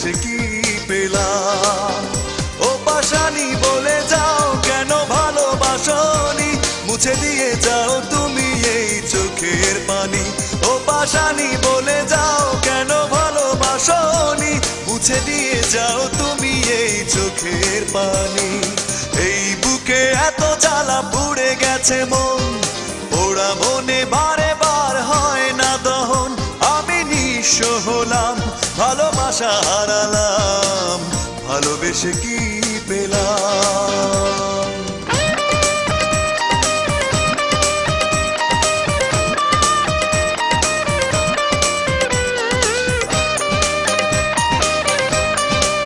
ভালোবেসে কি পেলাম। ও পাশানি বলে যাও কেন ভালোবাসনি, মুছে দিয়ে যাও তুমি এই চোখের পানি। ও পাশানি বলে যাও কেন ভালোবাসনি, মুছে দিয়ে যাও তুমি এই চোখের পানি। এই বুকে এত জ্বালা পুড়ে গেছে মন, পোড়া মনে বারে বার হয় না দহন। আমি নিঃস্ব হলাম, ভালোবাসা হারালাম, ভালোবেসে কি